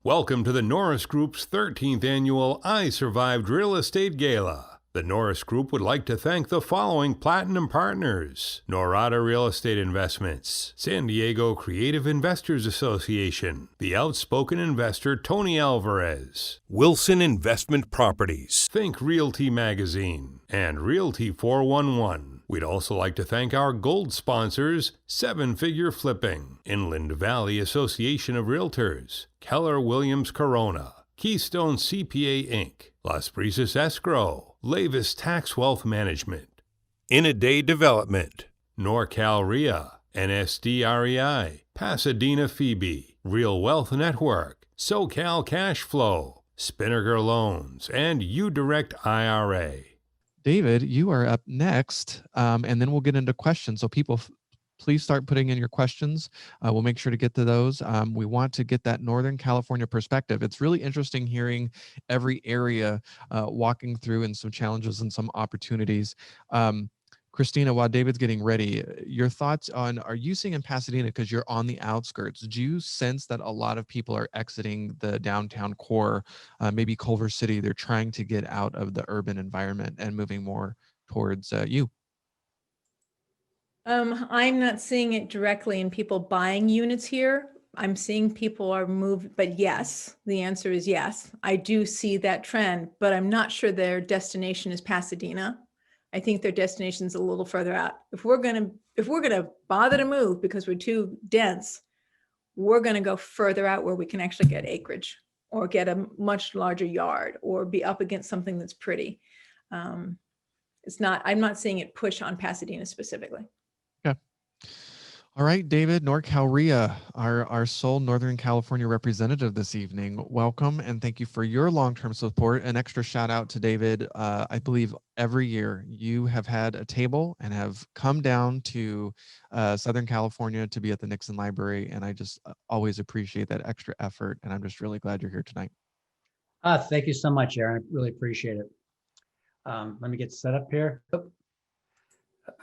Welcome to the Norris Group's 13th annual I Survived Real Estate Gala. The Norris Group would like to thank the following platinum partners: Norada Real Estate Investments, San Diego Creative Investors Association, the Outspoken investor Tony Alvarez, Wilson Investment Properties, Think Realty Magazine, and Realty 411. We'd also like to thank our gold sponsors, Seven Figure Flipping, Inland Valley Association of Realtors, Keller Williams Corona, Keystone CPA Inc., Brisas Escrow, Leivas Tax Wealth Management, In a Day Development, NorCal REIA, NSDREI, Pasadena FIBI, Real Wealth Network, SoCal Cash Flow, Spinnaker Loans, and UDirect IRA. David, you are up next, and then we'll get into questions. So people, please start putting in your questions. We'll make sure to get to those. We want to get that Northern California perspective. It's really interesting hearing every area walking through and some challenges and some opportunities. Christina, while David's getting ready, your thoughts on, are you seeing in Pasadena, because you're on the outskirts, do you sense that a lot of people are exiting the downtown core, maybe Culver City? They're trying to get out of the urban environment and moving more towards you? I'm not seeing it directly in people buying units here. I'm seeing people are moved, but yes, the answer is yes. I do see that trend, but I'm not sure their destination is Pasadena. I think their destination is a little further out. If we're gonna bother to move because we're too dense, we're gonna go further out where we can actually get acreage or get a much larger yard or be up against something that's pretty. I'm not seeing it push on Pasadena specifically. Okay. All right, David, NorCal REIA, our sole Northern California representative this evening. Welcome, and thank you for your long-term support. An extra shout out to David. I believe every year you have had a table and have come down to Southern California to be at the Nixon Library, and I just always appreciate that extra effort, and I'm just really glad you're here tonight. Thank you so much, Aaron. I really appreciate it. Let me get set up here. Let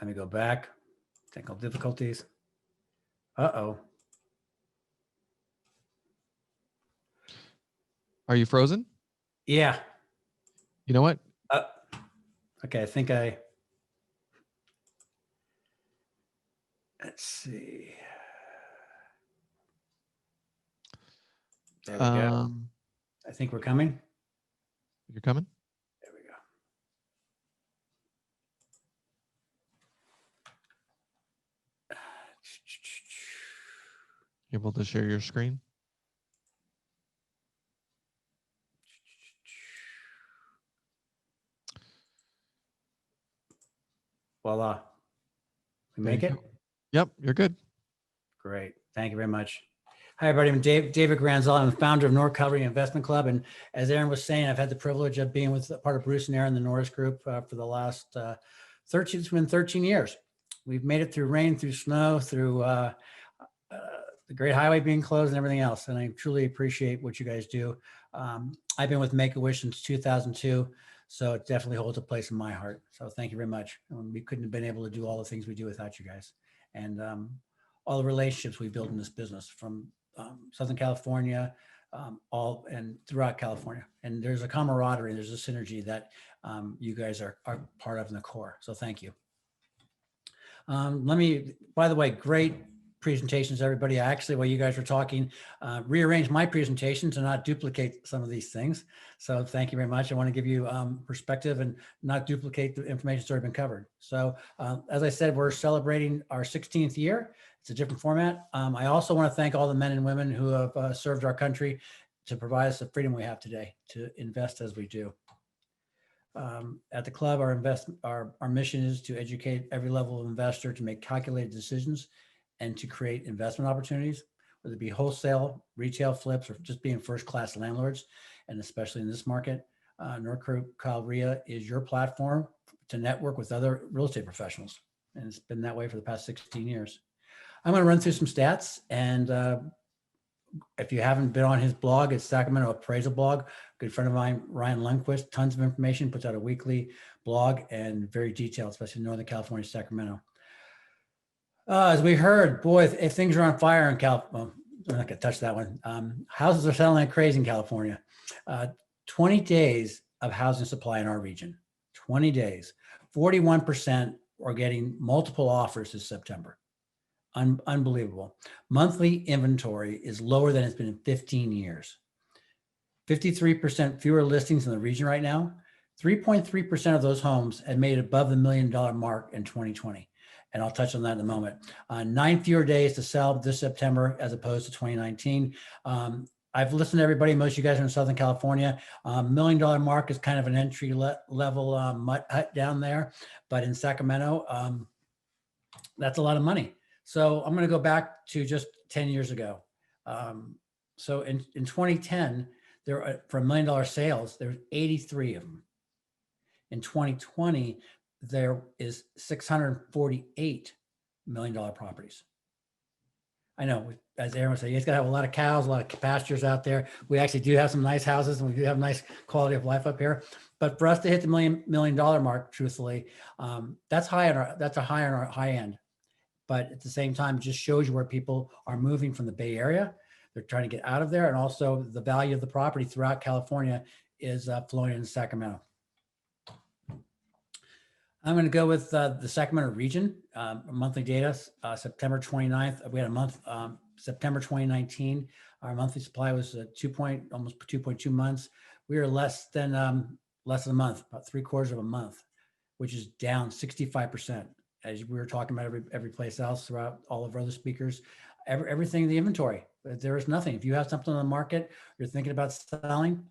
me go back. Technical difficulties. Uh-oh. Are you frozen? Yeah. You know what? Okay, let's see. There we go. I think we're coming. You're coming? There we go. Able to share your screen? Voila. We make it? Yep, you're good. Great. Thank you very much. Hi, everybody. I'm David Granzel. I'm the founder of NorCal REIA Investment Club. And as Aaron was saying, I've had the privilege of being with part of Bruce and Aaron, the Norris Group, for the last 13 years. We've made it through rain, through snow, through the Great Highway being closed and everything else. And I truly appreciate what you guys do. I've been with Make-A-Wish since 2002. So it definitely holds a place in my heart. So thank you very much. We couldn't have been able to do all the things we do without you guys. And all the relationships we built in this business from Southern California, all and throughout California. And there's a camaraderie, there's a synergy that you guys are part of in the core. So thank you. By the way, great presentations, everybody. Actually, while you guys were talking, rearranged my presentation to not duplicate some of these things. So thank you very much. I want to give you perspective and not duplicate the information that's already been covered. So as I said, we're celebrating our 16th year. It's a different format. I also want to thank all the men and women who have served our country to provide us the freedom we have today to invest as we do. At the club, our mission is to educate every level of investor to make calculated decisions and to create investment opportunities, whether it be wholesale, retail flips, or just being first-class landlords. And especially in this market, NorCal REIA is your platform to network with other real estate professionals. And it's been that way for the past 16 years. I'm going to run through some stats. And if you haven't been on his blog, it's Sacramento Appraisal Blog. Good friend of mine, Ryan Lundquist, tons of information, puts out a weekly blog and very detailed, especially in Northern California, Sacramento. As we heard, boy, if things are on fire in I'm not going to touch that one. Houses are selling like crazy in California. 20 days of housing supply in our region. 20 days. 41% are getting multiple offers this September. Unbelievable. Monthly inventory is lower than it's been in 15 years. 53% fewer listings in the region right now. 3.3% of those homes had made above the $1 million mark in 2020. And I'll touch on that in a moment. 9 fewer days to sell this September as opposed to 2019. I've listened to everybody. Most of you guys are in Southern California. $1 million mark is kind of an entry level mutt hut down there. But in Sacramento, that's a lot of money. So I'm going to go back to just 10 years ago. So in 2010, for $1 million sales, there's 83 of them. In 2020, there is 648 $1 million properties. I know, as Aaron would say, you guys got to have a lot of cows, a lot of pastures out there. We actually do have some nice houses and we do have nice quality of life up here. But for us to hit the $1 million mark, truthfully, that's high on our high end. But at the same time, it just shows you where people are moving from the Bay Area. They're trying to get out of there. And also the value of the property throughout California is flowing into Sacramento. I'm going to go with the Sacramento region, monthly data, September 29th. We had a month, September 2019. Our monthly supply was almost 2.2 months. We are less than a month, about 3/4 of a month, which is down 65%. As we were talking about every place else throughout all of our other speakers, everything in the inventory. There is nothing. If you have something on the market, you're thinking about selling,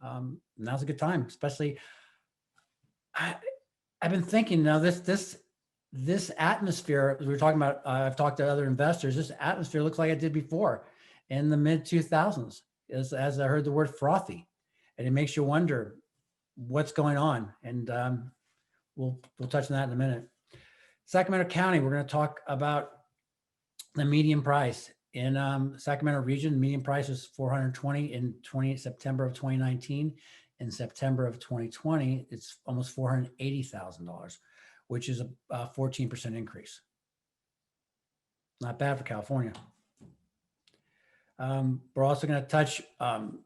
now's a good time. Especially, I've been thinking now this atmosphere we were talking about. I've talked to other investors. This atmosphere looks like it did before in the mid 2000s. As I heard the word frothy, and it makes you wonder what's going on. And we'll touch on that in a minute. Sacramento County, we're going to talk about the median price in Sacramento region. Median price is $420 in September of 2019. In September of 2020, it's almost $480,000, which is a 14% increase. Not bad for California. We're also going to touch on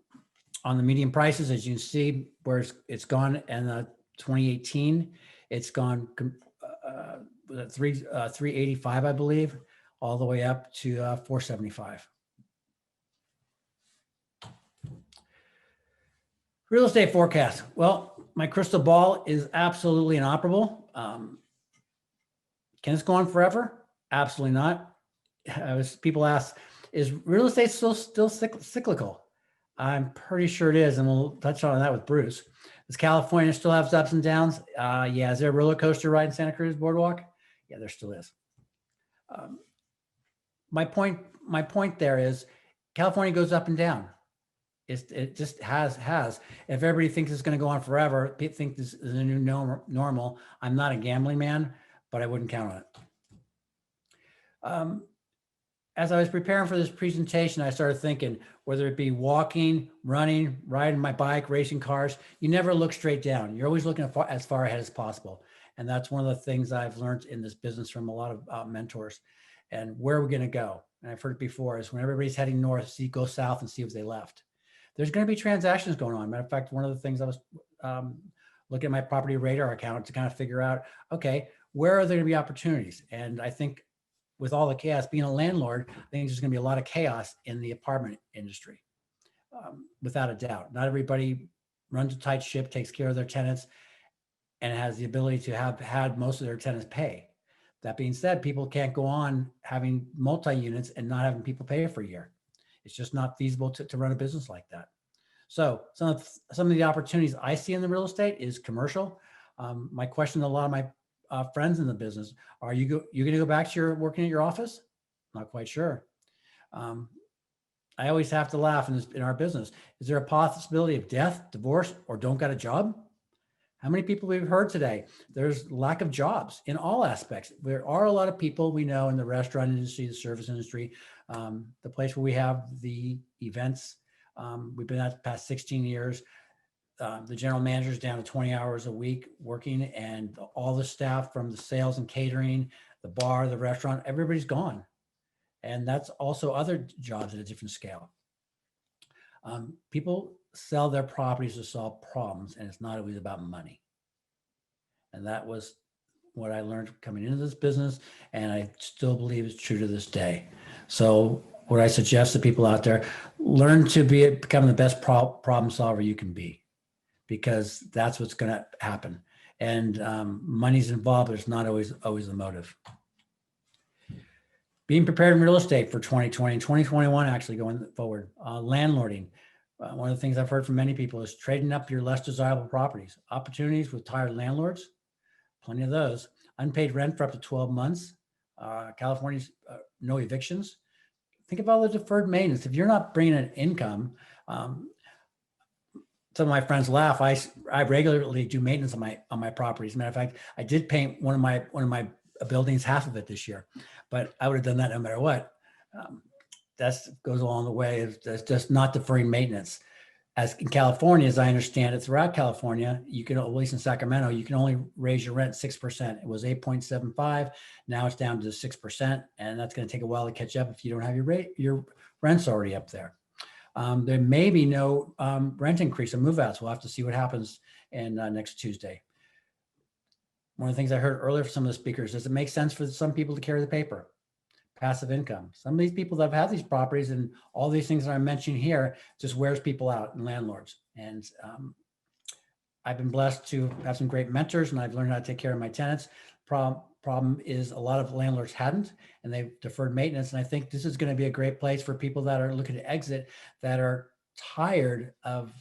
the median prices. As you can see, where it's gone in 2018, it's gone 385, I believe, all the way up to 475. Real estate forecast. Well, my crystal ball is absolutely inoperable. Can this go on forever? Absolutely not. People ask, is real estate still cyclical? I'm pretty sure it is, and we'll touch on that with Bruce. Does California still have ups and downs? Yeah. Is there a roller coaster ride in Santa Cruz Boardwalk? Yeah, there still is. My point there is California goes up and down. It just has. If everybody thinks it's going to go on forever, people think this is a new normal. I'm not a gambling man, but I wouldn't count on it. As I was preparing for this presentation, I started thinking, whether it be walking, running, riding my bike, racing cars, you never look straight down. You're always looking as far ahead as possible. And that's one of the things I've learned in this business from a lot of mentors. And where are we going to go? And I've heard it before, is when everybody's heading north, go south and see if they left. There's going to be transactions going on. Matter of fact, one of the things I was looking at my property radar account to kind of figure out, okay, where are there going to be opportunities? And I think with all the chaos, being a landlord, I think there's going to be a lot of chaos in the apartment industry, without a doubt. Not everybody runs a tight ship, takes care of their tenants, and has the ability to have had most of their tenants pay. That being said, people can't go on having multi-units and not having people pay for a year. It's just not feasible to run a business like that. So some of the opportunities I see in the real estate is commercial. My question to a lot of my friends in the business, are you going to go back to working at your office? Not quite sure. I always have to laugh in our business. Is there a possibility of death, divorce, or don't got a job? How many people we've heard today? There's lack of jobs in all aspects. There are a lot of people we know in the restaurant industry, the service industry, the place where we have the events. We've been at the past 16 years. The general manager's down to 20 hours a week working, and all the staff from the sales and catering, the bar, the restaurant, everybody's gone. And that's also other jobs at a different scale. People sell their properties to solve problems, and it's not always about money. And that was what I learned coming into this business, and I still believe it's true to this day. So what I suggest to people out there, learn to become the best problem solver you can be, because that's what's going to happen. And money's involved, but it's not always the motive. Being prepared in real estate for 2020 and 2021, actually going forward. Landlording. One of the things I've heard from many people is trading up your less desirable properties. Opportunities with tired landlords, plenty of those. Unpaid rent for up to 12 months. California's no evictions. Think of all the deferred maintenance. If you're not bringing in income, some of my friends laugh. I regularly do maintenance on my properties. As a matter of fact, I did paint one of my buildings, half of it this year, but I would have done that no matter what. That goes along the way. It's just not deferring maintenance. As in California, as I understand it, throughout California, you can, at least in Sacramento, you can only raise your rent 6%. It was 8.75. Now it's down to 6%, and that's going to take a while to catch up if you don't have your rents already up there. There may be no rent increase or move-outs. We'll have to see what happens in next Tuesday. One of the things I heard earlier from some of the speakers, does it make sense for some people to carry the paper? Passive income. Some of these people that have had these properties and all these things that I'm mentioning here just wears people out, and landlords. And I've been blessed to have some great mentors, and I've learned how to take care of my tenants. Problem is a lot of landlords hadn't, and they've deferred maintenance. And I think this is going to be a great place for people that are looking to exit, that are tired of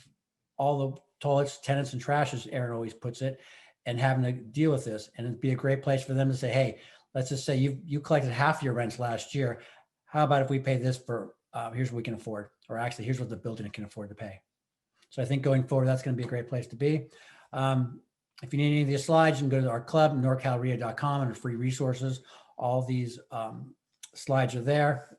all the toilets, tenants, and trash, as Aaron always puts it, and having to deal with this. And it'd be a great place for them to say, hey, let's just say you collected half your rents last year. How about if we pay this for, here's what we can afford, or actually here's what the building can afford to pay. So I think going forward, that's going to be a great place to be. If you need any of these slides, you can go to our club, NorCalREIA.com, under free resources. All these slides are there.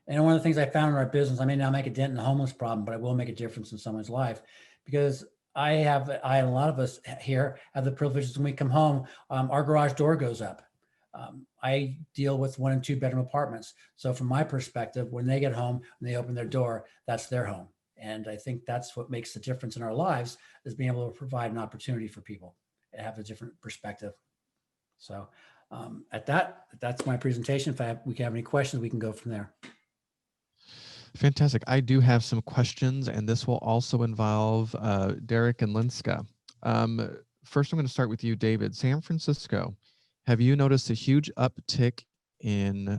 And one of the things I found in our business, I may not make a dent in the homeless problem, but I will make a difference in someone's life, because I and a lot of us here have the privileges when we come home, our garage door goes up. I deal with 1 and 2 bedroom apartments. So from my perspective, when they get home and they open their door, that's their home. And I think that's what makes the difference in our lives, is being able to provide an opportunity for people and have a different perspective. So that's my presentation. If we can have any questions, we can go from there. Fantastic. I do have some questions, and this will also involve Derek and Linska. First, I'm going to start with you, David. San Francisco, have you noticed a huge uptick in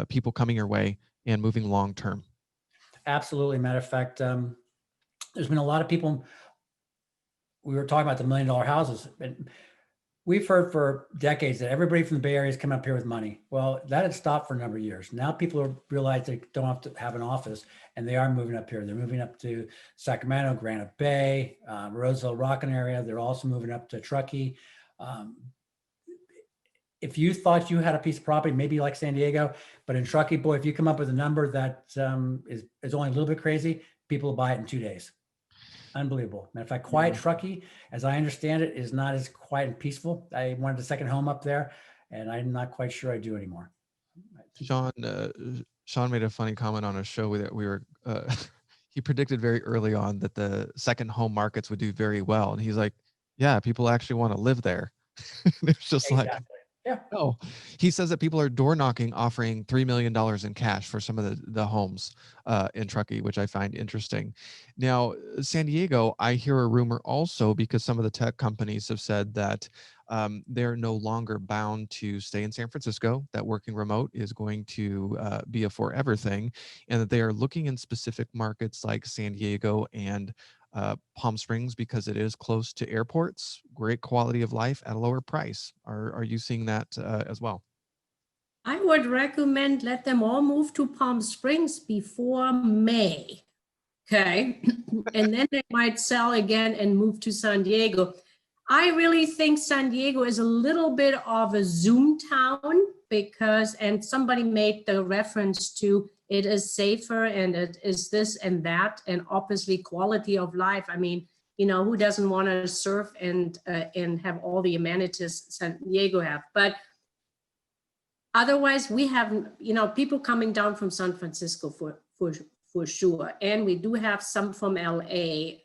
people coming your way and moving long-term? Absolutely. Matter of fact, there's been a lot of people. We were talking about the $1 million houses. We've heard for decades that everybody from the Bay Area has come up here with money. Well, that had stopped for a number of years. Now people are realizing they don't have to have an office, and they are moving up here. They're moving up to Sacramento, Granite Bay, Roseville, Rockin area. They're also moving up to Truckee. If you thought you had a piece of property, maybe like San Diego, but in Truckee, boy, if you come up with a number that is only a little bit crazy, people will buy it in 2 days. Unbelievable. Matter of fact, quiet Truckee, as I understand it, is not as quiet and peaceful. I wanted a second home up there, and I'm not quite sure I do anymore. Sean made a funny comment on a show that we were, he predicted very early on that the second home markets would do very well. And he's like, yeah, people actually want to live there. It's just Exactly. like, yeah. No, he says that people are door knocking, offering $3 million in cash for some of the homes in Truckee, which I find interesting. Now, San Diego, I hear a rumor also, because some of the tech companies have said that they're no longer bound to stay in San Francisco, that working remote is going to be a forever thing, and that they are looking in specific markets like San Diego and Palm Springs, because it is close to airports, great quality of life at a lower price. Are you seeing that as well? I would recommend let them all move to Palm Springs before May. Okay. And then they might sell again and move to San Diego. I really think San Diego is a little bit of a Zoom town, because, and somebody made the reference to, it is safer and it is this and that, and obviously quality of life. I mean, you know, who doesn't want to surf and have all the amenities San Diego have? But Otherwise, we have, people coming down from San Francisco for sure. And we do have some from LA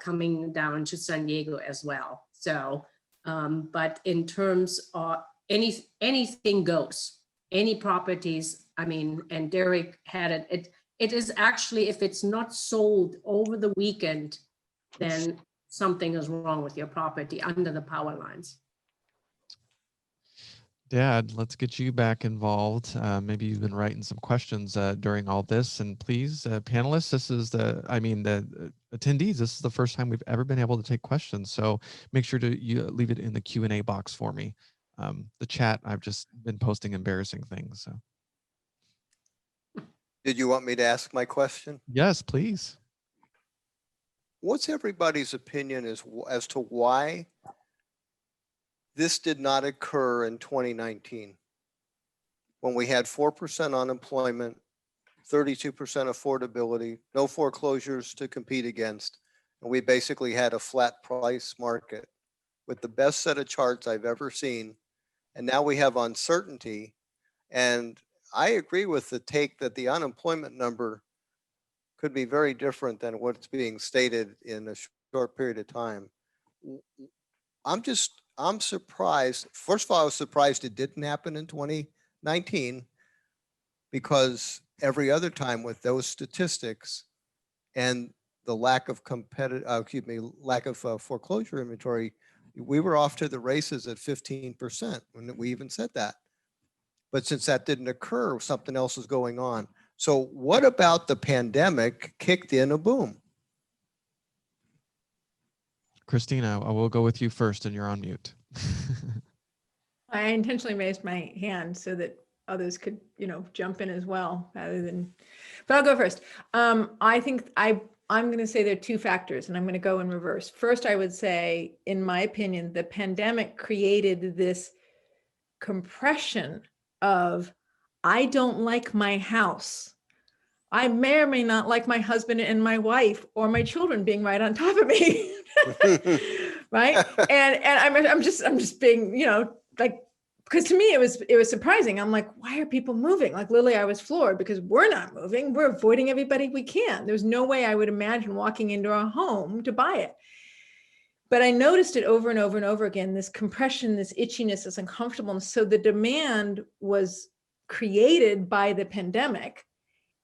coming down to San Diego as well. So, but in terms of anything goes, any properties, and Derek had it, it is actually, if it's not sold over the weekend, then something is wrong with your property under the power lines. Dad, let's get you back involved. Maybe you've been writing some questions during all this, and please, panelists, this is the attendees, this is the first time we've ever been able to take questions. So make sure to leave it in the Q&A box for me. The chat, I've just been posting embarrassing things. So. Did you want me to ask my question? Yes, please. What's everybody's opinion as to why this did not occur in 2019 when we had 4% unemployment, 32% affordability, no foreclosures to compete against, and we basically had a flat price market with the best set of charts I've ever seen. And now we have uncertainty. And I agree with the take that the unemployment number could be very different than what's being stated in a short period of time. I'm surprised. First of all, I was surprised it didn't happen in 2019 because every other time with those statistics and the lack of foreclosure inventory, we were off to the races at 15% when we even said that. But since that didn't occur, something else is going on. So what about the pandemic kicked in a boom? Christina, I will go with you first, and you're on mute. I intentionally raised my hand so that others could, jump in as well, rather than, but I'll go first. I think I'm going to say there are two factors, and I'm going to go in reverse. First, I would say, in my opinion, the pandemic created this compression of, I don't like my house. I may or may not like my husband and my wife or my children being right on top of me. Right. And I'm just being, because to me, it was surprising. I'm like, why are people moving? Like, literally, I was floored because we're not moving. We're avoiding everybody we can. There's no way I would imagine walking into a home to buy it. But I noticed it over and over and over again, this compression, this itchiness, this uncomfortableness. So the demand was created by the pandemic,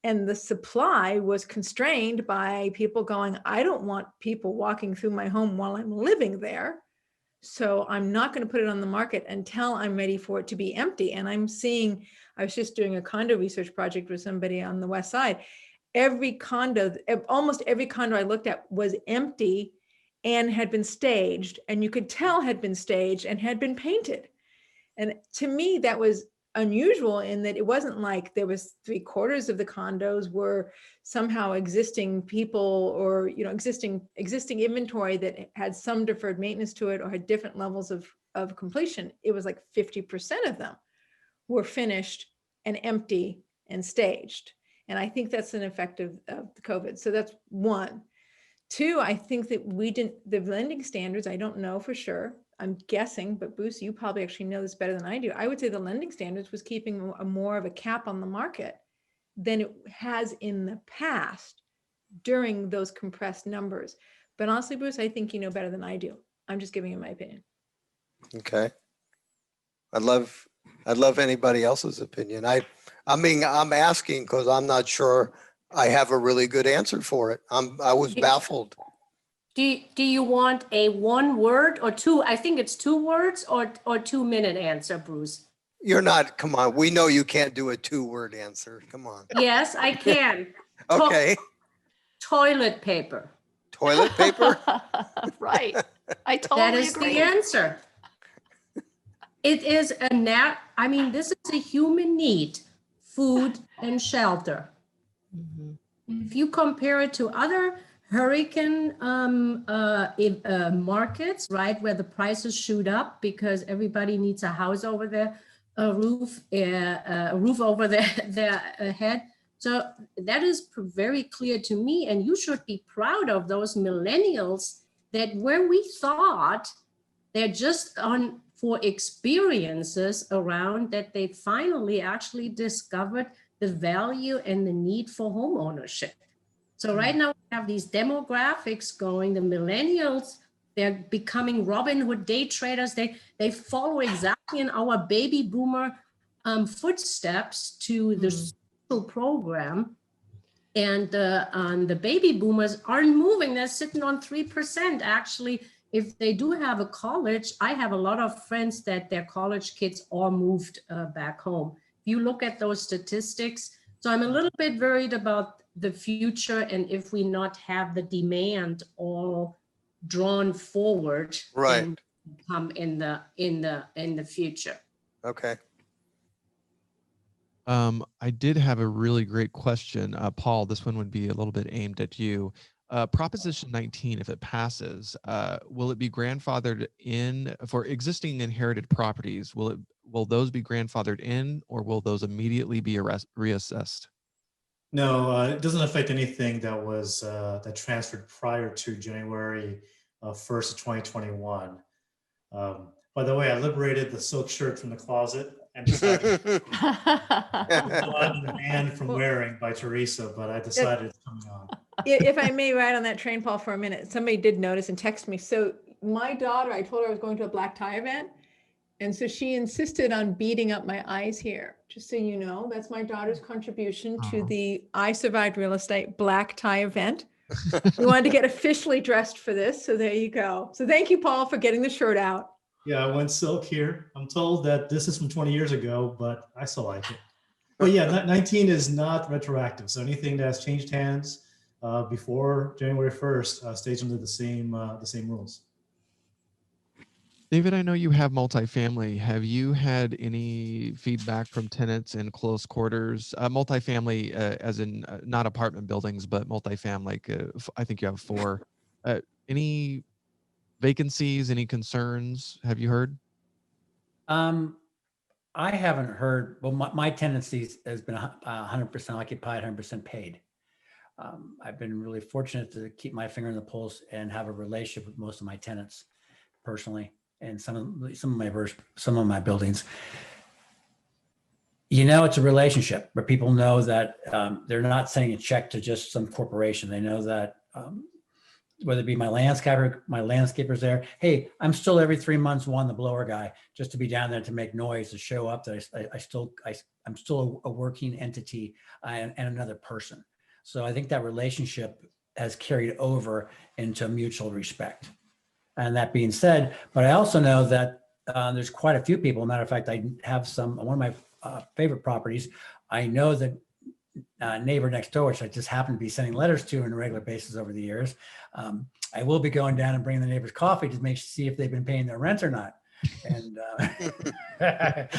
and the supply was constrained by people going, I don't want people walking through my home while I'm living there. So I'm not going to put it on the market until I'm ready for it to be empty. And I was just doing a condo research project with somebody on the West Side. Almost every condo I looked at was empty and had been staged, and you could tell had been staged and had been painted. And to me, that was unusual in that it wasn't like there was 3/4 of the condos were somehow existing people or existing inventory that had some deferred maintenance to it or had different levels of completion. It was like 50% of them were finished and empty and staged. And I think that's an effect of the COVID. So that's one. Two, I think that the lending standards, I don't know for sure, I'm guessing, but Bruce, you probably actually know this better than I do. I would say the lending standards was keeping more of a cap on the market than it has in the past during those compressed numbers. But honestly, Bruce, I think you know better than I do. I'm just giving you my opinion. Okay. I'd love anybody else's opinion. I'm asking because I'm not sure I have a really good answer for it. I was baffled. Do you want a 1 word or two? I think it's 2 words or 2-minute answer, Bruce. You're not, come on. We know you can't do a 2-word answer. Come on. Yes, I can. Okay. Toilet paper. Toilet paper? Right. I totally That is agree. the answer. It is this is a human need, food and shelter. If you compare it to other hurricane markets, right, where the prices shoot up because everybody needs a house over their roof over their head. So that is very clear to me, and you should be proud of those millennials that where we thought they're just on for experiences around that they finally actually discovered the value and the need for home ownership. So right now we have these demographics going, the millennials, they're becoming Robin Hood day traders. They follow exactly in our baby boomer footsteps to the social program. And the baby boomers aren't moving. They're sitting on 3%. Actually, if they do have a college, I have a lot of friends that their college kids all moved back home. If you look at those statistics, so I'm a little bit worried about the future and if we not have the demand all drawn forward, Right. and come in the future. Okay. I did have a really great question. Paul, this one would be a little bit aimed at you. Proposition 19, if it passes, will it be grandfathered in for existing inherited properties? Will those be grandfathered in, or will those immediately be reassessed? No, it doesn't affect anything that was that transferred prior to January 1st of 2021. By the way, I liberated the silk shirt from the closet and decided banned from wearing by Teresa, but I decided it's coming on. If I may ride on that train, Paul, for a minute, somebody did notice and text me. So my daughter, I told her I was going to a black tie event. And so she insisted on beating up my eyes here. Just so you know, that's my daughter's contribution to the I Survived Real Estate black tie event. We wanted to get officially dressed for this. So there you go. So thank you, Paul, for getting the shirt out. Yeah, I went silk here. I'm told that this is from 20 years ago, but I still like it. But yeah, 19 is not retroactive. So anything that's changed hands before January 1st stays under the same rules. David, I know you have multifamily. Have you had any feedback from tenants in close quarters? Multifamily, as in not apartment buildings, but multifamily. I think you have 4. Any vacancies? Any concerns? Have you heard? I haven't heard. Well, my tenancy has been 100% occupied, 100% paid. I've been really fortunate to keep my finger in the pulse and have a relationship with most of my tenants personally. And some of my buildings, it's a relationship where people know that they're not sending a check to just some corporation. They know that whether it be my landscaper's there. Hey, I'm still every 3 months the blower guy just to be down there to make noise, to show up. That I'm still a working entity and another person. So I think that relationship has carried over into mutual respect. And that being said, but I also know that there's quite a few people. Matter of fact, I have one of my favorite properties. I know the neighbor next door, which I just happen to be sending letters to on a regular basis over the years. I will be going down and bringing the neighbors coffee to see if they've been paying their rent or not. And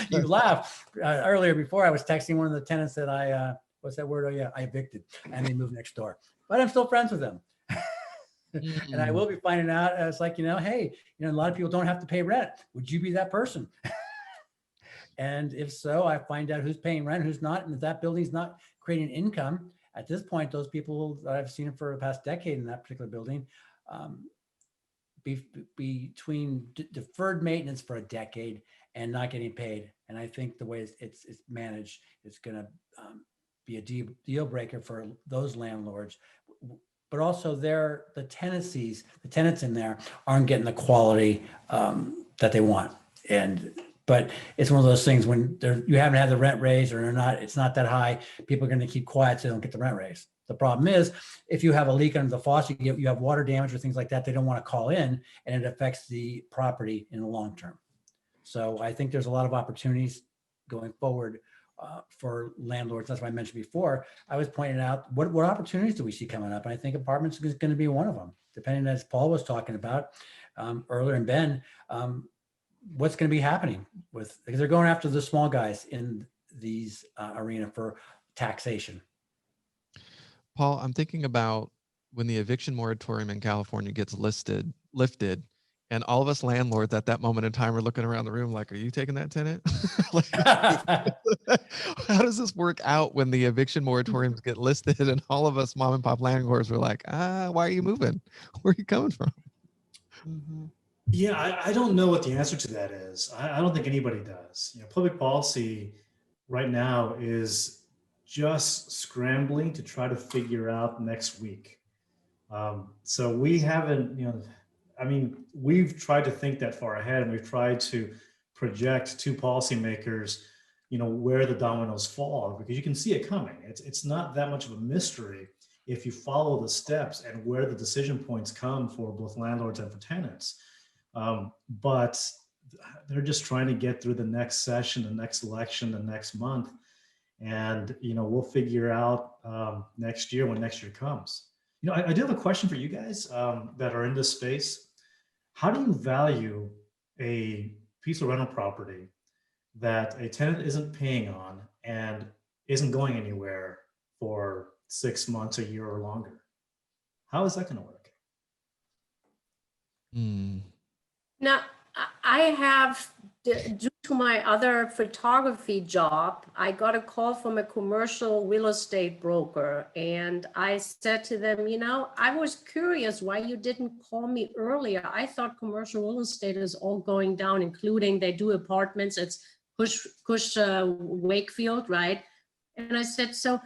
you laugh. Earlier before, I was texting one of the tenants that I evicted, and they moved next door. But I'm still friends with them. And I will be finding out, it's like, hey, a lot of people don't have to pay rent. Would you be that person? And if so, I find out who's paying rent, who's not. And if that building's not creating income, at this point, those people that I've seen for the past decade in that particular building, between deferred maintenance for a decade and not getting paid. And I think the way it's managed, it's going to be a deal breaker for those landlords. But also the tenants in there aren't getting the quality that they want. But it's one of those things when you haven't had the rent raise or it's not that high, people are going to keep quiet so they don't get the rent raise. The problem is if you have a leak under the faucet, you have water damage or things like that, they don't want to call in, and it affects the property in the long term. So I think there's a lot of opportunities going forward for landlords. That's what I mentioned before. I was pointing out what opportunities do we see coming up? And I think apartments is going to be one of them, depending, as Paul was talking about earlier, and Ben, what's going to be happening because they're going after the small guys in these arena for taxation. Paul, I'm thinking about when the eviction moratorium in California gets lifted, and all of us landlords at that moment in time are looking around the room like, are you taking that tenant? How does this work out when the eviction moratoriums get listed and all of us mom and pop landlords were like, why are you moving? Where are you coming from? Mm-hmm. Yeah, I don't know what the answer to that is. I don't think anybody does. Public policy right now is just scrambling to try to figure out next week. So we haven't, I mean, we've tried to think that far ahead, and we've tried to project to policymakers, where the dominoes fall, because you can see it coming. It's not that much of a mystery if you follow the steps and where the decision points come for both landlords and for tenants. But they're just trying to get through the next session, the next election, the next month. And, we'll figure out next year when next year comes. I do have a question for you guys that are in this space. How do you value a piece of rental property that a tenant isn't paying on and isn't going anywhere for 6 months, a year, or longer? How is that going to work? Now, I have, due to my other photography job, I got a call from a commercial real estate broker. And I said to them, I was curious why you didn't call me earlier. I thought commercial real estate is all going down, including they do apartments. It's Cush Wakefield, right? And I said, so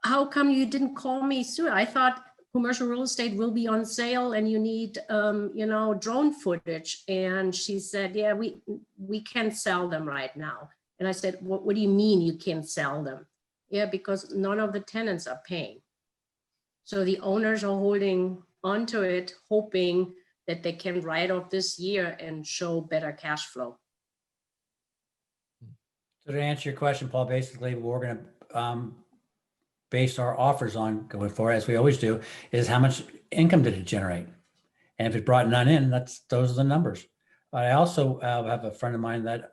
how come you didn't call me sooner? I thought commercial real estate will be on sale and you need, drone footage. And she said, yeah, we can't sell them right now. And I said, what do you mean you can't sell them? Yeah, because none of the tenants are paying. So the owners are holding onto it, hoping that they can write off this year and show better cash flow. So to answer your question, Paul, basically what we're going to base our offers on going forward, as we always do, is how much income did it generate? And if it brought none in, those are the numbers. But I also have a friend of mine that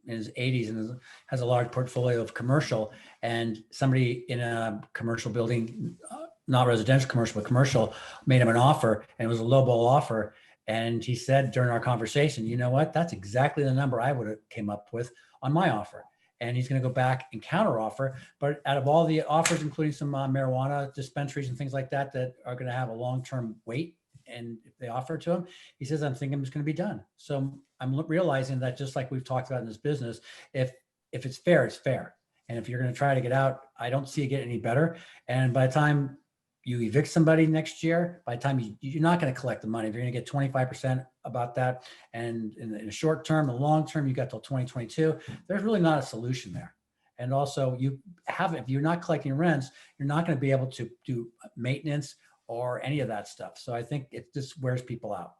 in his 80s and has a large portfolio of commercial, and somebody in a commercial building, not residential commercial, but commercial, made him an offer, and it was a lowball offer. And he said during our conversation, you know what, that's exactly the number I would have came up with on my offer. And he's going to go back and counter offer. But out of all the offers, including some marijuana dispensaries and things like that, that are going to have a long-term wait, and if they offer it to him, he says, I'm thinking it's going to be done. So I'm realizing that, just like we've talked about in this business, if it's fair, it's fair. And if you're going to try to get out, I don't see it get any better. And by the time you evict somebody next year, by the time you're not going to collect the money. If you're going to get 25% about that, and in the short term, the long term, you got till 2022, there's really not a solution there. And also if you're not collecting rents, you're not going to be able to do maintenance or any of that stuff. So I think it just wears people out.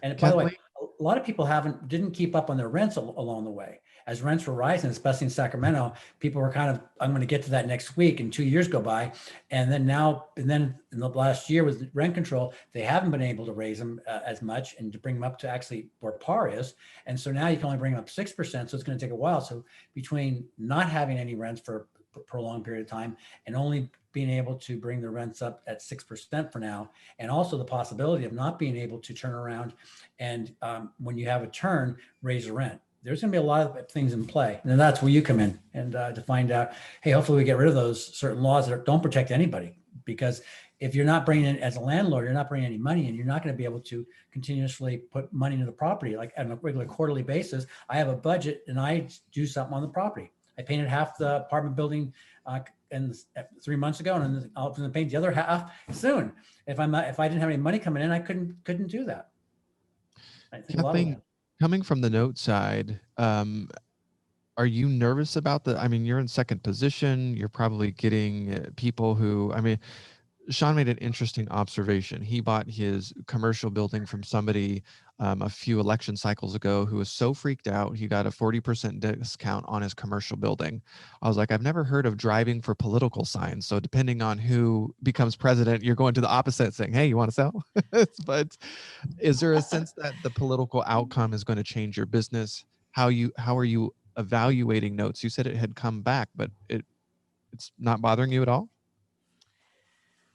And by the way, a lot of people didn't keep up on their rents along the way. As rents were rising, especially in Sacramento, people were I'm going to get to that next week, and 2 years go by. And then in the last year with rent control, they haven't been able to raise them as much and to bring them up to actually where par is. And so now you can only bring them up 6%. So it's going to take a while. So between not having any rents for a prolonged period of time and only being able to bring the rents up at 6% for now, and also the possibility of not being able to turn around and when you have a turn, raise the rent. There's going to be a lot of things in play. And then that's where you come in, and to find out, hey, hopefully we get rid of those certain laws that don't protect anybody. Because if you're not bringing in, as a landlord, you're not bringing any money in, you're not going to be able to continuously put money into the property. Like on a regular quarterly basis, I have a budget and I do something on the property. I painted half the apartment building 3 months ago, and then I'll paint the other half soon. If I didn't have any money coming in, I couldn't do that. I think Kathleen, coming from the note side, are you nervous about you're in second position. You're probably getting people who, Sean made an interesting observation. He bought his commercial building from somebody a few election cycles ago who was so freaked out, he got a 40% discount on his commercial building. I was like, I've never heard of driving for political signs. So depending on who becomes president, you're going to the opposite saying, hey, you want to sell? But is there a sense that the political outcome is going to change your business? How are you evaluating notes? You said it had come back, but it's not bothering you at all?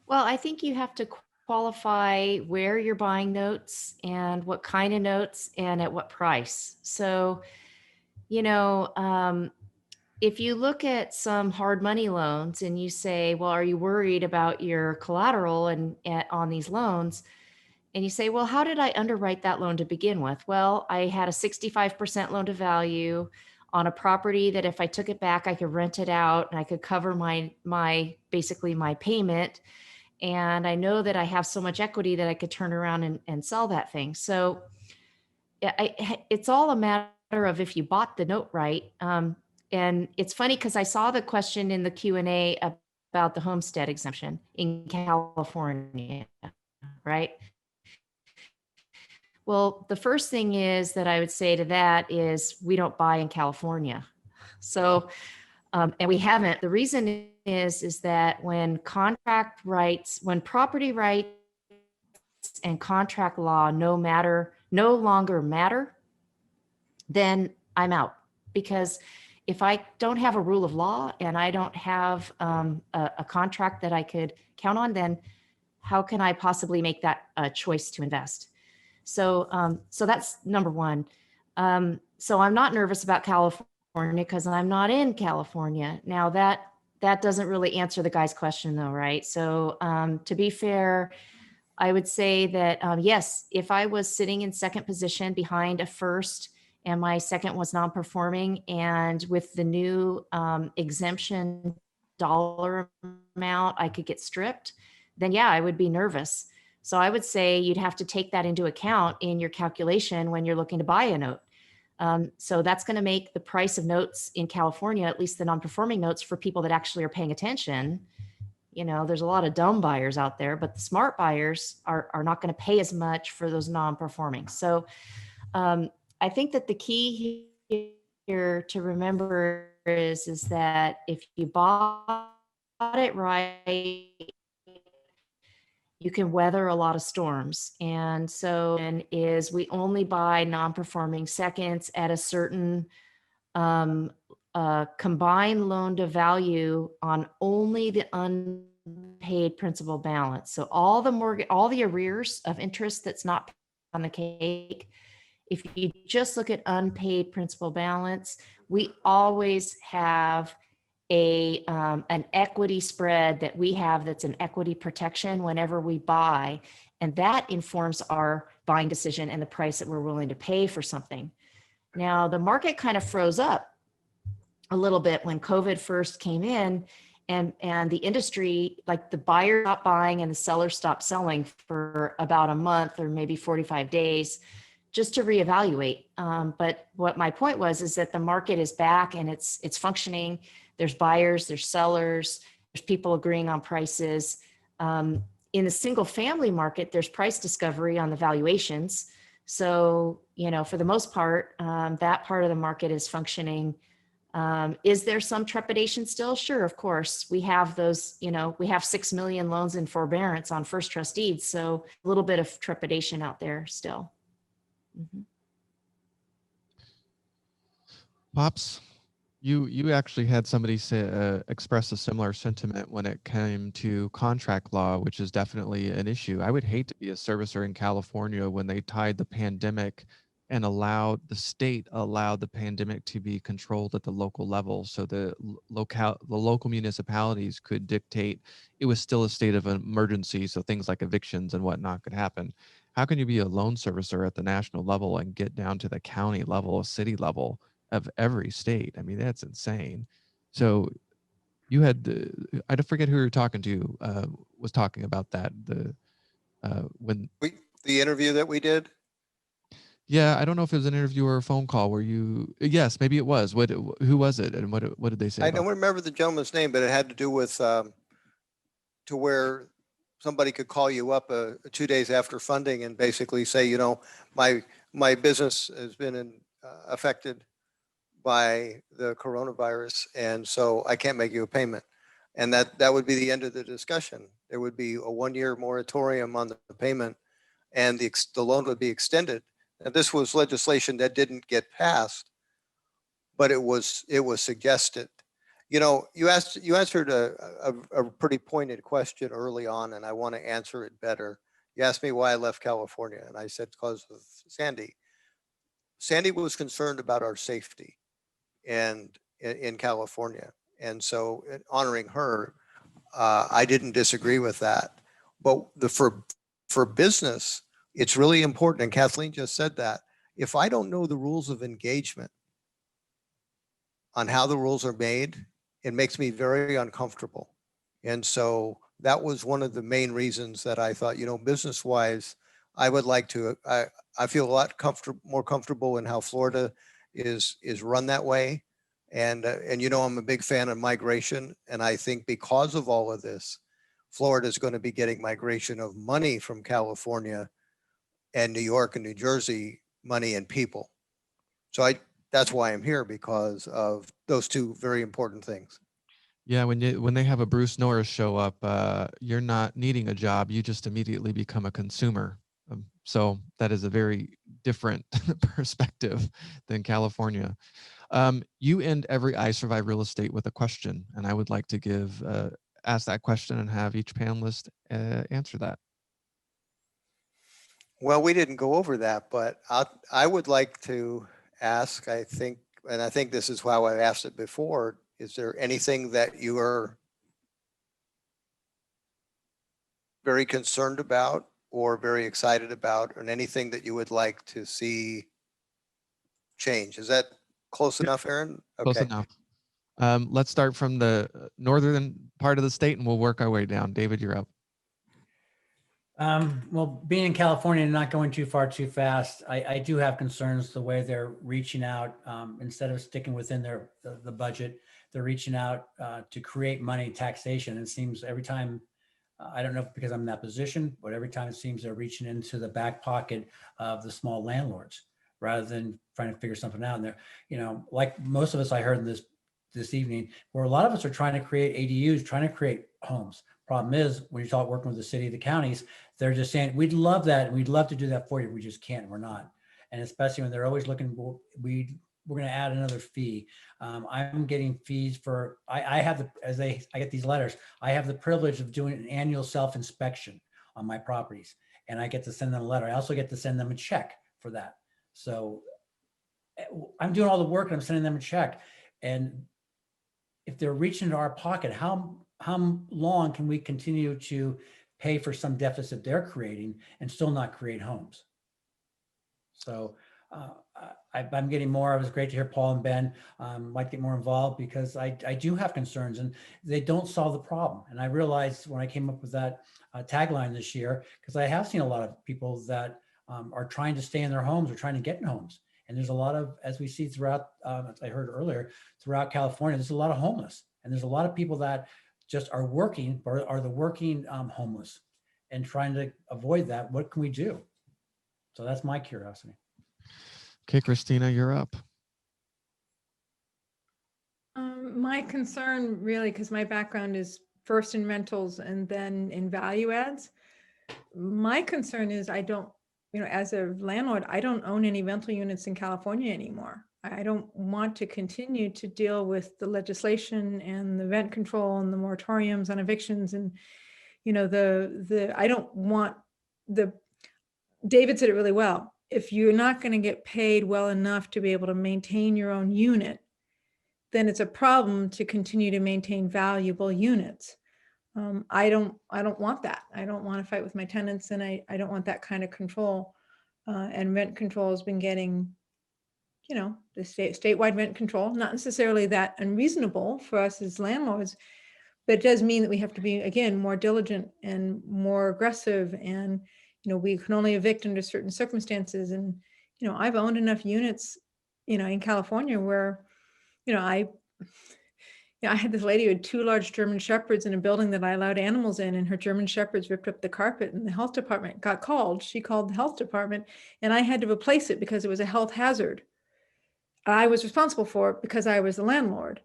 Well, I think you have to qualify where you're buying notes and what kind of notes and at what price. So, if you look at some hard money loans and you say, well, are you worried about your collateral and on these loans? And you say, well, how did I underwrite that loan to begin with? Well, I had a 65% loan to value on a property that if I took it back, I could rent it out and I could cover basically my payment. And I know that I have so much equity that I could turn around and sell that thing. So it's all a matter of if you bought the note right. And it's funny because I saw the question in the Q&A about the homestead exemption in California, right? Well, the first thing is that I would say to that is we don't buy in California. So, and we haven't. The reason is that when property rights and contract law no longer matter, then I'm out. Because if I don't have a rule of law and I don't have a contract that I could count on, then how can I possibly make that choice to invest? So, so that's number one. So I'm not nervous about California because I'm not in California. Now that doesn't really answer the guy's question though, right? So to be fair, I would say that yes, if I was sitting in second position behind a first and my second was non-performing, and with the new exemption dollar amount, I could get stripped, then yeah, I would be nervous. So I would say you'd have to take that into account in your calculation when you're looking to buy a note. So that's going to make the price of notes in California, at least the non-performing notes for people that actually are paying attention. You know, there's a lot of dumb buyers out there, but the smart buyers are not going to pay as much for those non-performing. So I think that the key here to remember is that if you bought it right, you can weather a lot of storms. And so we only buy non-performing seconds at a certain combined loan to value on only the unpaid principal balance. So all the arrears of interest that's not on the cake, if you just look at unpaid principal balance, we always have an equity spread that we have that's an equity protection whenever we buy, and that informs our buying decision and the price that we're willing to pay for something. Now, the market kind of froze up a little bit when COVID first came in, and the industry, like the buyer stopped buying and the seller stopped selling for about a month or maybe 45 days just to reevaluate. But what my point was is that the market is back and it's functioning. There's buyers, there's sellers, there's people agreeing on prices. In the single family market, there's price discovery on the valuations. So, you know, for the most part, that part of the market is functioning. Is there some trepidation still? Sure, of course. We have those, you know, we have 6 million loans in forbearance on first trust deeds. So a little bit of trepidation out there still. Mm-hmm. Pops, you actually had somebody say express a similar sentiment when it came to contract law, which is definitely an issue. I would hate to be a servicer in California when they tied the pandemic and the state allowed the pandemic to be controlled at the local level, so the local municipalities could dictate. It was still a state of emergency, so things like evictions and whatnot could happen. How can you be a loan servicer at the national level and get down to the county level, city level of every state? I mean, that's insane. So you had, I forget who you were talking to, was talking about that. The interview that we did. Yeah, I don't know if it was an interview or a phone call where yes, maybe it was. Who was it, and what did they say? I don't remember the gentleman's name, but it had to do with to where somebody could call you up 2 days after funding and basically say, you know, my business has been affected by the coronavirus, and so I can't make you a payment. And that would be the end of the discussion. There would be a 1-year moratorium on the payment, and the loan would be extended. And this was legislation that didn't get passed, but it was suggested. You know, you answered a pretty pointed question early on, and I want to answer it better. You asked me why I left California, and I said because of Sandy. Sandy was concerned about our safety and in California, and so honoring her, I didn't disagree with that. But for business, it's really important, and Kathleen just said that, if I don't know the rules of engagement on how the rules are made, it makes me very uncomfortable. And so that was one of the main reasons that I thought, business wise, I would like to, I feel a lot more comfortable in how Florida is run that way. And I'm a big fan of migration. And I think because of all of this, Florida is going to be getting migration of money from California and New York and New Jersey, money and people. So that's why I'm here, because of those two very important things. Yeah, when they have a Bruce Norris show up, you're not needing a job, you just immediately become a consumer. So that is a very different perspective than California. You end every I Survive Real Estate with a question, and I would like to ask that question and have each panelist answer that. Well, we didn't go over that, but I would like to ask, I think this is how I asked it before, is there anything that you are very concerned about or very excited about, or anything that you would like to see change? Is that close enough, Aaron? Close enough. Let's start from the northern part of the state and we'll work our way down. David, you're up. Well, being in California and not going too far too fast, I do have concerns the way they're reaching out. Instead of sticking within the budget, they're reaching out to create money taxation. It seems every time, I don't know if because I'm in that position, but every time it seems they're reaching into the back pocket of the small landlords rather than trying to figure something out. And they're, like most of us, I heard in this evening, where a lot of us are trying to create ADUs, trying to create homes. Problem is, when you start working with the city, the counties, they're just saying, we'd love that. And we'd love to do that for you. We just can't, we're not. And especially when they're always looking, we're going to add another fee. I'm getting fees for, I get these letters, I have the privilege of doing an annual self-inspection on my properties, and I get to send them a letter. I also get to send them a check for that. So I'm doing all the work and I'm sending them a check. And if they're reaching into our pocket, how long can we continue to pay for some deficit they're creating and still not create homes? So I'm getting more. It was great to hear Paul and Ben might get more involved, because I do have concerns and they don't solve the problem. And I realized when I came up with that tagline this year, because I have seen a lot of people that are trying to stay in their homes or trying to get in homes. And there's a lot of, as we see throughout, as I heard earlier, throughout California, there's a lot of homeless. And there's a lot of people that just are working, or are the working homeless, and trying to avoid that. What can we do? So that's my curiosity. Okay, Christina, you're up. My concern really, because my background is first in rentals and then in value adds. My concern is I don't, as a landlord, I don't own any rental units in California anymore. I don't want to continue to deal with the legislation and the rent control and the moratoriums on evictions. And, I don't want David said it really well. If you're not going to get paid well enough to be able to maintain your own unit, then it's a problem to continue to maintain valuable units. I don't want that. I don't want to fight with my tenants, and I don't want that kind of control. And rent control has been getting, the statewide rent control, not necessarily that unreasonable for us as landlords, but it does mean that we have to be, again, more diligent and more aggressive. And, we can only evict under certain circumstances. And, I've owned enough units, in California where, I had this lady who had 2 large German Shepherds in a building that I allowed animals in, and her German Shepherds ripped up the carpet, and the health department got called. She called the health department, and I had to replace it because it was a health hazard. I was responsible for it because I was the landlord,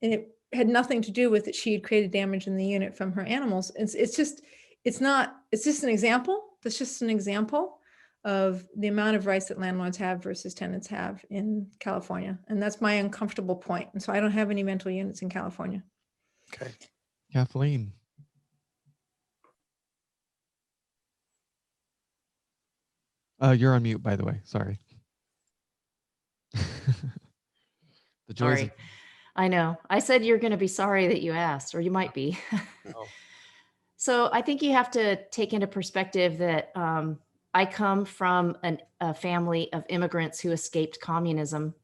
and it had nothing to do with that she had created damage in the unit from her animals. It's just an example. That's just an example of the amount of rights that landlords have versus tenants have in California. And that's my uncomfortable point. And so I don't have any rental units in California. Okay. Kathleen. You're on mute, by the way. Sorry. The joys Sorry. I know. I said you're going to be sorry that you asked, or you might be. Oh. So I think you have to take into perspective that I come from a family of immigrants who escaped communism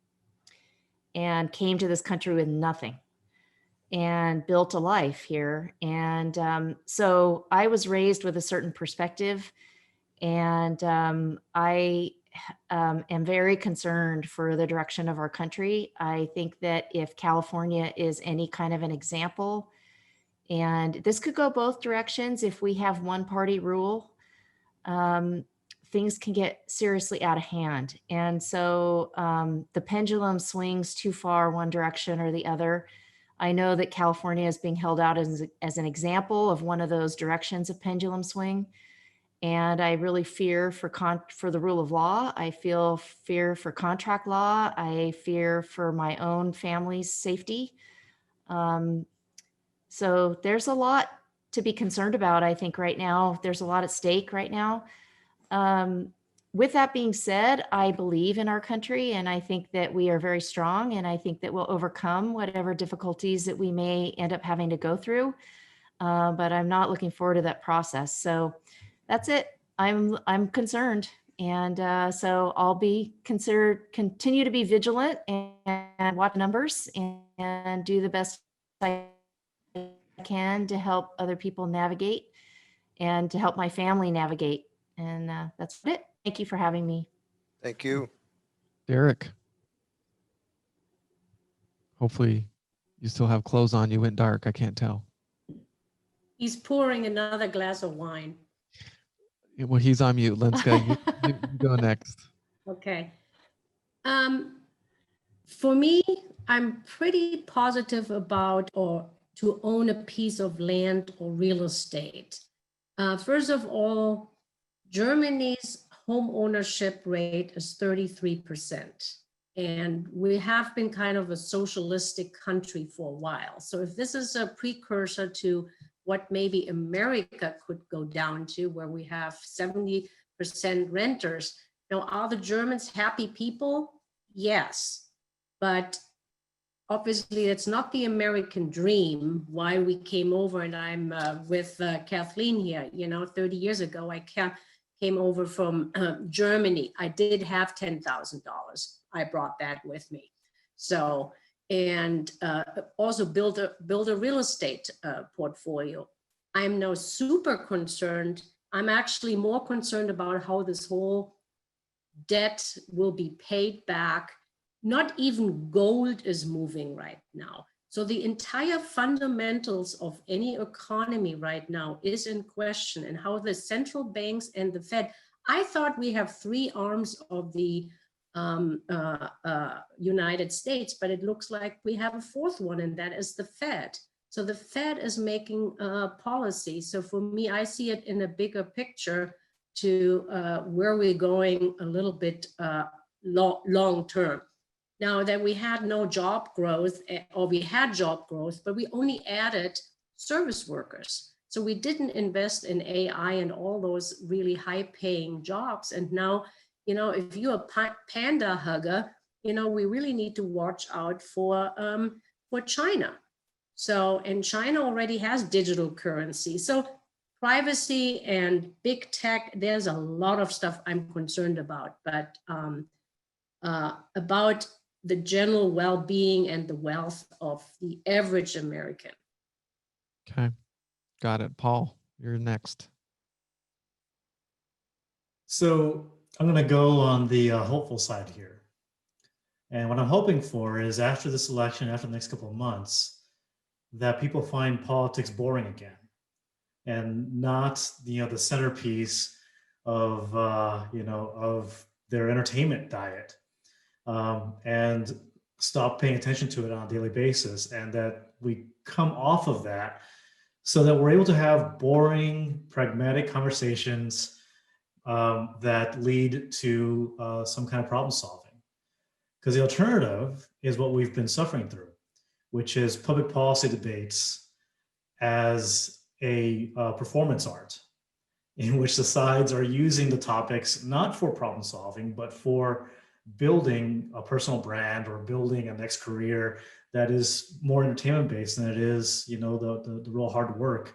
and came to this country with nothing and built a life here. And so I was raised with a certain perspective, and I am very concerned for the direction of our country. I think that if California is any kind of an example, and this could go both directions, if we have one party rule, things can get seriously out of hand. And so the pendulum swings too far one direction or the other. I know that California is being held out as an example of one of those directions of pendulum swing. And I really fear for the rule of law. I feel fear for contract law. I fear for my own family's safety. So there's a lot to be concerned about, I think, right now. There's a lot at stake right now. With that being said, I believe in our country, and I think that we are very strong, and I think that we'll overcome whatever difficulties that we may end up having to go through. But I'm not looking forward to that process. So that's it. I'm concerned. And so I'll continue to be vigilant and watch numbers and do the best I can to help other people navigate and to help my family navigate. And that's it. Thank you for having me. Thank you. Derek. Hopefully you still have clothes on. You went dark. I can't tell. He's pouring another glass of wine. Yeah, well, he's on mute. Lenska, you go next. Okay. For me, I'm pretty positive about or to own a piece of land or real estate. First of all, Germany's home ownership rate is 33%. And we have been kind of a socialistic country for a while. So if this is a precursor to what maybe America could go down to, where we have 70% renters. Now, are the Germans happy people? Yes, but obviously it's not the American dream why we came over. And I'm with Kathleen here, 30 years ago, I came over from Germany. I did have $10,000. I brought that with me. So, and also build a real estate portfolio. I'm now super concerned. I'm actually more concerned about how this whole debt will be paid back. Not even gold is moving right now. So the entire fundamentals of any economy right now is in question, and how the central banks and the Fed, I thought we have three arms of the United States, but it looks like we have a fourth one, and that is the Fed. So the Fed is making policy. So for me, I see it in a bigger picture to where we're going a little bit long term. Now that we had no job growth, or we had job growth, but we only added service workers. So we didn't invest in AI and all those really high paying jobs. And now, if you're a panda hugger, we really need to watch out for China. So, and China already has digital currency. So privacy and big tech, there's a lot of stuff I'm concerned about, but about the general well-being and the wealth of the average American. Okay, got it. Paul, you're next. So I'm going to go on the hopeful side here. And what I'm hoping for is after this election, after the next couple of months, that people find politics boring again and not, the centerpiece of, of their entertainment diet, and stop paying attention to it on a daily basis, and that we come off of that so that we're able to have boring, pragmatic conversations that lead to some kind of problem solving. Because the alternative is what we've been suffering through, which is public policy debates as a performance art, in which the sides are using the topics not for problem solving, but for building a personal brand or building a next career that is more entertainment based than it is, the real hard work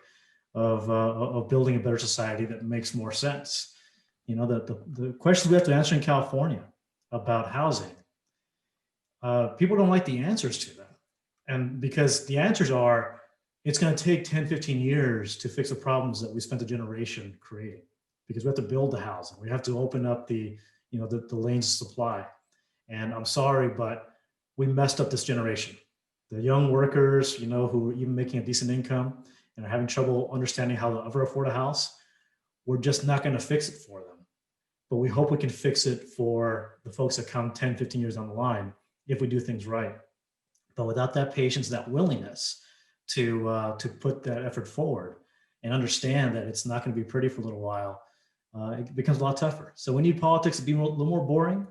of building a better society that makes more sense. You know, the questions we have to answer in California about housing, people don't like the answers to them. And because the answers are, it's going to take 10, 15 years to fix the problems that we spent a generation creating, because we have to build the housing. We have to open up the lanes of supply. And I'm sorry, but we messed up this generation. The young workers, you know, who are even making a decent income and are having trouble understanding how to ever afford a house, we're just not going to fix it for them. But we hope we can fix it for the folks that come 10, 15 years down the line if we do things right. But without that patience, that willingness to put that effort forward and understand that it's not going to be pretty for a little while, it becomes a lot tougher. So we need politics to be a little more boring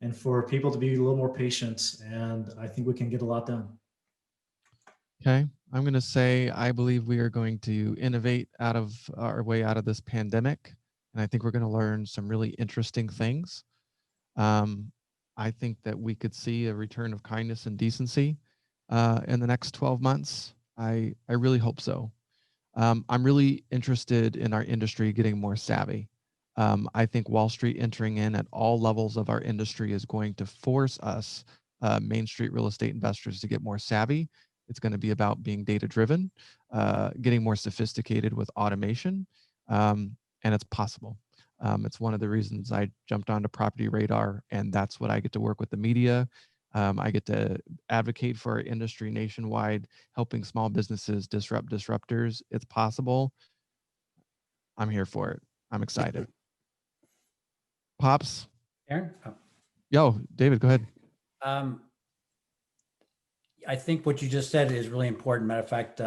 and for people to be a little more patient. And I think we can get a lot done. Okay. I'm going to say, I believe we are going to innovate out of our way out of this pandemic. And I think we're going to learn some really interesting things. I think that we could see a return of kindness and decency in the next 12 months. I really hope so. I'm really interested in our industry getting more savvy. I think Wall Street entering in at all levels of our industry is going to force us, Main Street real estate investors, to get more savvy. It's going to be about being data driven, getting more sophisticated with automation, and it's possible. It's one of the reasons I jumped onto Property Radar, and that's what I get to work with the media. I get to advocate for our industry nationwide, helping small businesses disrupt disruptors. It's possible. I'm here for it. I'm excited. Pops. Aaron? Yo, David, go ahead. I think what you just said is really important. Matter of fact,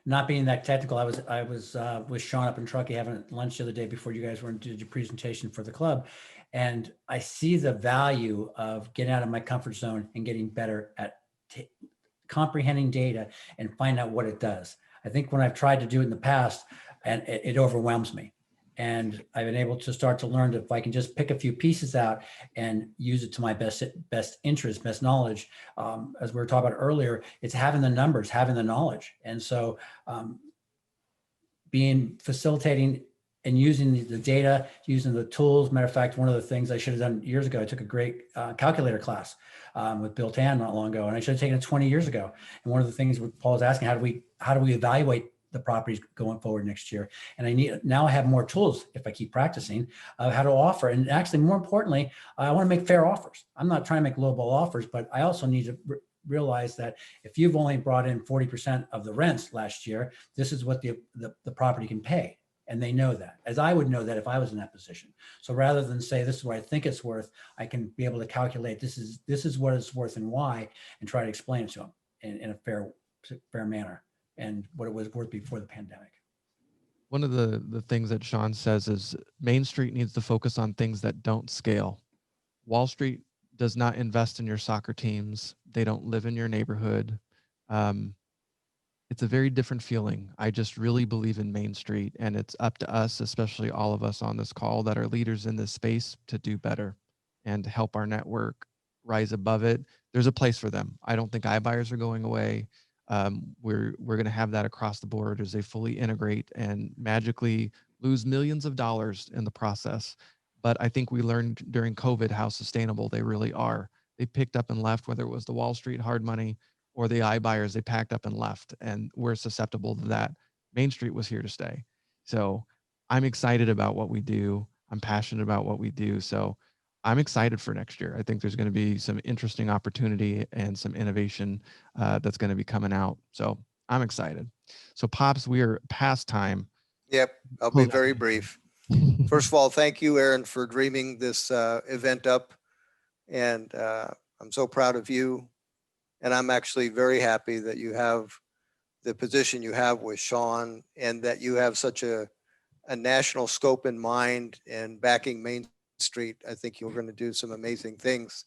not being that technical, I was with Sean up in Truckee having lunch the other day before you guys were into your presentation for the club. And I see the value of getting out of my comfort zone and getting better at comprehending data and find out what it does. I think when I've tried to do it in the past, and it overwhelms me. And I've been able to start to learn that if I can just pick a few pieces out and use it to my best interest, best knowledge, as we were talking about earlier, it's having the numbers, having the knowledge. And so facilitating and using the data, using the tools. Matter of fact, one of the things I should have done years ago, I took a great calculator class with Bill Tan not long ago, and I should have taken it 20 years ago. And one of the things Paul was asking, how do we evaluate the properties going forward next year? And now I have more tools if I keep practicing how to offer. And actually, more importantly, I want to make fair offers. I'm not trying to make lowball offers, but I also need to realize that if you've only brought in 40% of the rents last year, this is what the property can pay. And they know that, as I would know that if I was in that position. So rather than say, this is what I think it's worth, I can be able to calculate this is what it's worth and why, and try to explain it to them in a fair manner, and what it was worth before the pandemic. One of the things that Sean says is Main Street needs to focus on things that don't scale. Wall Street does not invest in your soccer teams. They don't live in your neighborhood. It's a very different feeling. I just really believe in Main Street, and it's up to us, especially all of us on this call that are leaders in this space, to do better and to help our network rise above it. There's a place for them. I don't think iBuyers are going away. We're going to have that across the board as they fully integrate and magically lose millions of dollars in the process. But I think we learned during COVID how sustainable they really are. They picked up and left, whether it was the Wall Street hard money or the iBuyers, they packed up and left, and we're susceptible to that. Main Street was here to stay. So I'm excited about what we do. I'm passionate about what we do. So I'm excited for next year. I think there's going to be some interesting opportunity and some innovation that's going to be coming out. So I'm excited. So Pops, we are past time. Yep, I'll be very brief. First of all, thank you, Aaron, for dreaming this event up. And I'm so proud of you. And I'm actually very happy that you have the position you have with Sean, and that you have such a national scope in mind and backing Main Street. I think you're going to do some amazing things.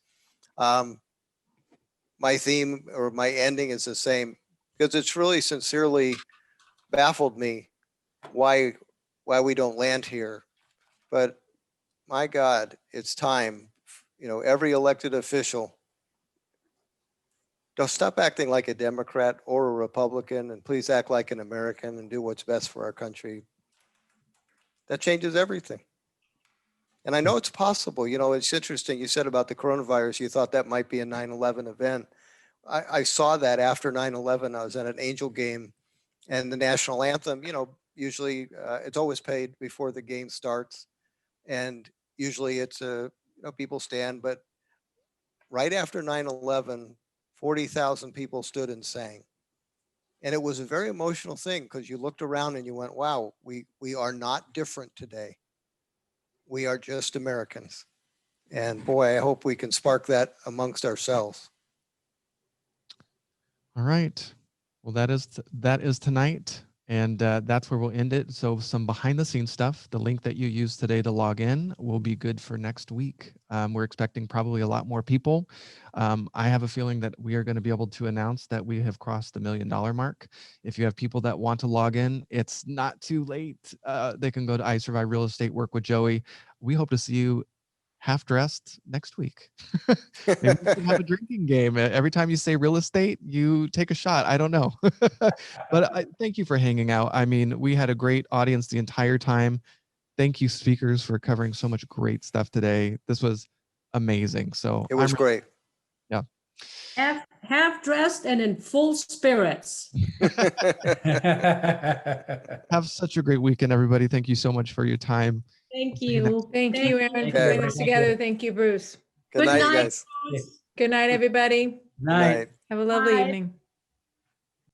My theme or my ending is the same, because it's really sincerely baffled me why we don't land here. But my God, it's time. You know, every elected official, don't stop acting like a Democrat or a Republican, and please act like an American and do what's best for our country. That changes everything. And I know it's possible, you know, it's interesting. You said about the coronavirus, you thought that might be a 9/11 event. I saw that after 9/11. I was at an Angel game, and the national anthem, you know, usually it's always played before the game starts. And usually it's you know, people stand, but right after 9/11, 40,000 people stood and sang. And it was a very emotional thing because you looked around and you went, wow, we are not different today. We are just Americans. And boy, I hope we can spark that amongst ourselves. All right. Well, that is tonight. And that's where we'll end it. So some behind the scenes stuff, the link that you used today to log in will be good for next week. We're expecting probably a lot more people. I have a feeling that we are going to be able to announce that we have crossed the $1 million mark. If you have people that want to log in, it's not too late. They can go to I Survive Real Estate, work with Joey. We hope to see you half dressed next week. Maybe we can have a drinking game. Every time you say real estate, you take a shot. I don't know. But thank you for hanging out. I mean, we had a great audience the entire time. Thank you, speakers, for covering so much great stuff today. This was amazing. So It was great. Yeah. Half dressed and in full spirits. Have such a great weekend, everybody. Thank you so much for your time. Thank you. Thank you, Aaron, for Okay. putting this together. Thank you, Bruce. Good Good night, night. guys. Good night, everybody. Good Night. night. Have a lovely Bye. evening.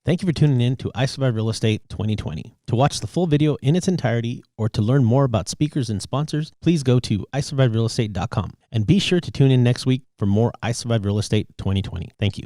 Thank you for tuning in to I Survive Real Estate 2020. To watch the full video in its entirety or to learn more about speakers and sponsors, please go to isurviverealestate.com and be sure to tune in next week for more I Survive Real Estate 2020. Thank you.